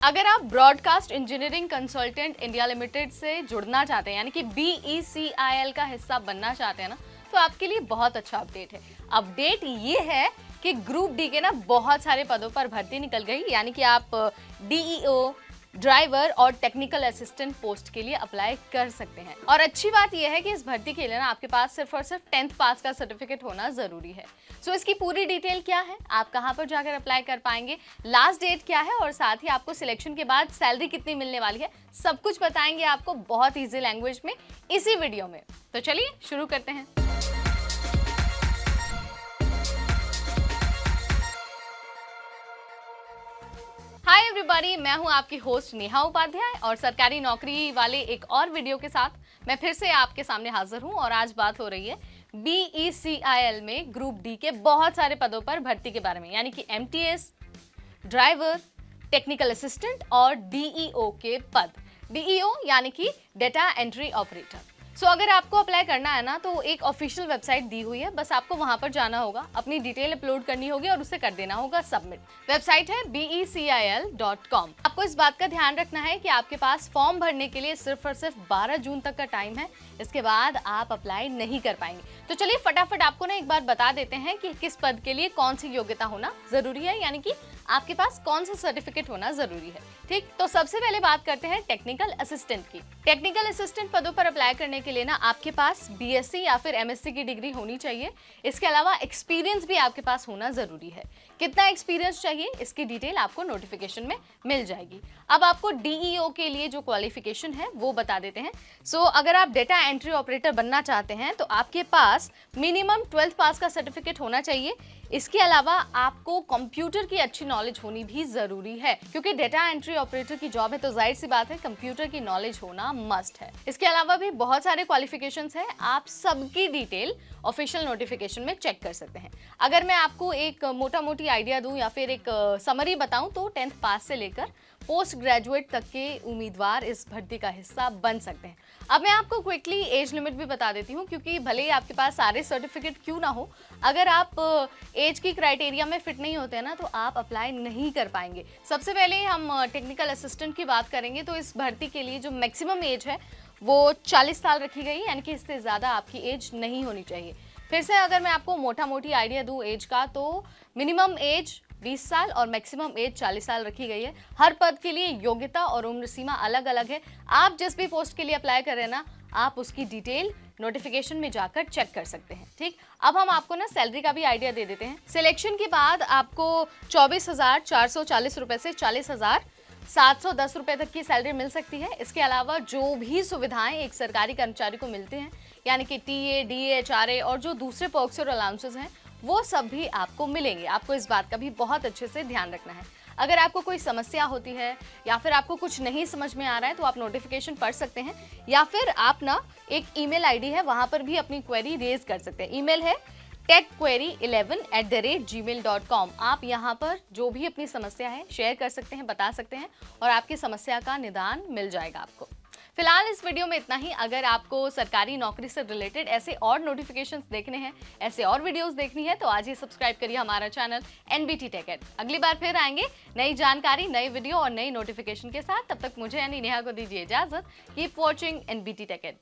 अगर आप broadcast engineering consultant India limited से जुड़ना चाहते हैं यानी कि BECIL का हिस्सा बनना चाहते हैं ना, तो आपके लिए बहुत अच्छा अपडेट है। अपडेट ये है कि ग्रुप डी के ना बहुत सारे पदों पर भर्ती निकल गई, यानी कि आप DEO, ड्राइवर और टेक्निकल असिस्टेंट पोस्ट के लिए अप्लाई कर सकते हैं। और अच्छी बात यह है कि इस भर्ती के लिए ना आपके पास सिर्फ और सिर्फ 10th पास का सर्टिफिकेट होना जरूरी है। सो इसकी पूरी डिटेल क्या है, आप कहां पर जाकर अप्लाई कर पाएंगे, लास्ट डेट क्या है और साथ ही आपको सिलेक्शन के बाद सैलरी कितनी मिलने वाली है, सब कुछ बताएंगे आपको बहुत ईजी लैंग्वेज में इसी वीडियो में। तो चलिए शुरू करते हैं। हाय एवरीबॉडी, मैं हूं आपकी होस्ट नेहा उपाध्याय और सरकारी नौकरी वाले एक और वीडियो के साथ मैं फिर से आपके सामने हाजिर हूं। और आज बात हो रही है BECIL में ग्रुप डी के बहुत सारे पदों पर भर्ती के बारे में, यानी कि MTS, ड्राइवर, टेक्निकल असिस्टेंट और DEO के पद। DEO यानी कि डेटा एंट्री ऑपरेटर। सो अगर आपको अप्लाई करना है ना, तो एक ऑफिशियल वेबसाइट दी हुई है, बस आपको वहां पर जाना होगा, अपनी डिटेल अपलोड करनी होगी और उसे कर देना होगा सबमिट। वेबसाइट है BECIL.com। आपको इस बात का ध्यान रखना है कि आपके पास फॉर्म भरने के लिए सिर्फ और सिर्फ 12 जून तक का टाइम है, इसके बाद आप अप्लाई नहीं कर पाएंगे। तो चलिए फटाफट आपको ना एक बार बता देते हैं कि किस पद के लिए कौन सी योग्यता होना जरूरी है, यानी कि आपके पास कौन सा सर्टिफिकेट होना जरूरी है। ठीक, तो सबसे पहले बात करते हैं टेक्निकल असिस्टेंट की। टेक्निकल असिस्टेंट पदों पर अप्लाई करने के लिए ना आपके पास BSc या फिर MSc की डिग्री होनी चाहिए। इसके अलावा एक्सपीरियंस भी आपके पास होना जरूरी है। कितना एक्सपीरियंस चाहिए, इसकी डिटेल आपको नोटिफिकेशन में मिल जाएगी। अब आपको DEO के लिए जो क्वालिफिकेशन है वो बता देते हैं। सो अगर आप डेटा एंट्री ऑपरेटर बनना चाहते हैं तो आपके पास मिनिमम 12th पास का सर्टिफिकेट होना चाहिए। इसके अलावा आपको कंप्यूटर की अच्छी नॉलेज होनी भी जरूरी है, क्योंकि डेटा एंट्री ऑपरेटर की जॉब है तो जाहिर सी बात है कंप्यूटर की नॉलेज होना मस्ट है। इसके अलावा भी बहुत सारे क्वालिफिकेशंस हैं, आप सबकी डिटेल ऑफिशियल नोटिफिकेशन में चेक कर सकते हैं। अगर मैं आपको एक मोटा मोटी आइडिया दूं या फिर एक समरी बताऊं तो 10th पास से लेकर पोस्ट ग्रेजुएट तक के उम्मीदवार इस भर्ती का हिस्सा बन सकते हैं। अब मैं आपको क्विकली एज लिमिट भी बता देती हूँ, क्योंकि भले ही आपके पास सारे सर्टिफिकेट क्यों ना हो, अगर आप एज की क्राइटेरिया में फिट नहीं होते हैं ना, तो आप अप्लाई नहीं कर पाएंगे। सबसे पहले हम टेक्निकल असिस्टेंट की बात करेंगे तो इस भर्ती के लिए जो मैक्सिमम एज है वो 40 साल रखी गई, यानी कि इससे ज़्यादा आपकी एज नहीं होनी चाहिए। फिर से अगर मैं आपको मोटा मोटी आइडिया दूँ एज का, तो मिनिमम एज 20 साल और मैक्सिमम एज 40 साल रखी गई है। हर पद के लिए योग्यता और उम्र सीमा अलग अलग है। आप जिस भी पोस्ट के लिए अप्लाई कर रहे हैं ना, आप उसकी डिटेल नोटिफिकेशन में जाकर चेक कर सकते हैं। ठीक, अब हम आपको ना सैलरी का भी आइडिया दे देते हैं। सिलेक्शन के बाद आपको 24,440 रुपए से 40,710 रुपए तक की सैलरी मिल सकती है। इसके अलावा जो भी सुविधाएं एक सरकारी कर्मचारी को मिलते हैं, यानी कि TA, DA, HRA और जो दूसरे पर्क्स और अलाउंसेस हैं, वो सब भी आपको मिलेंगे। आपको इस बात का भी बहुत अच्छे से ध्यान रखना है। अगर आपको कोई समस्या होती है या फिर आपको कुछ नहीं समझ में आ रहा है, तो आप नोटिफिकेशन पढ़ सकते हैं, या फिर आप ना एक ईमेल ID है, वहां पर भी अपनी क्वेरी रेज कर सकते हैं। ईमेल है techquery11@gmail.com। आप यहाँ पर जो भी अपनी समस्या है शेयर कर सकते हैं, बता सकते हैं और आपकी समस्या का निदान मिल जाएगा आपको। फिलहाल इस वीडियो में इतना ही। अगर आपको सरकारी नौकरी से रिलेटेड ऐसे और नोटिफिकेशंस देखने हैं, ऐसे और वीडियोस देखनी है, तो आज ही सब्सक्राइब करिए हमारा चैनल NBT Tech Ed। अगली बार फिर आएंगे नई जानकारी, नई वीडियो और नई नोटिफिकेशन के साथ। तब तक मुझे यानी नेहा को दीजिए इजाजत। Keep watching NBT Tech Ed।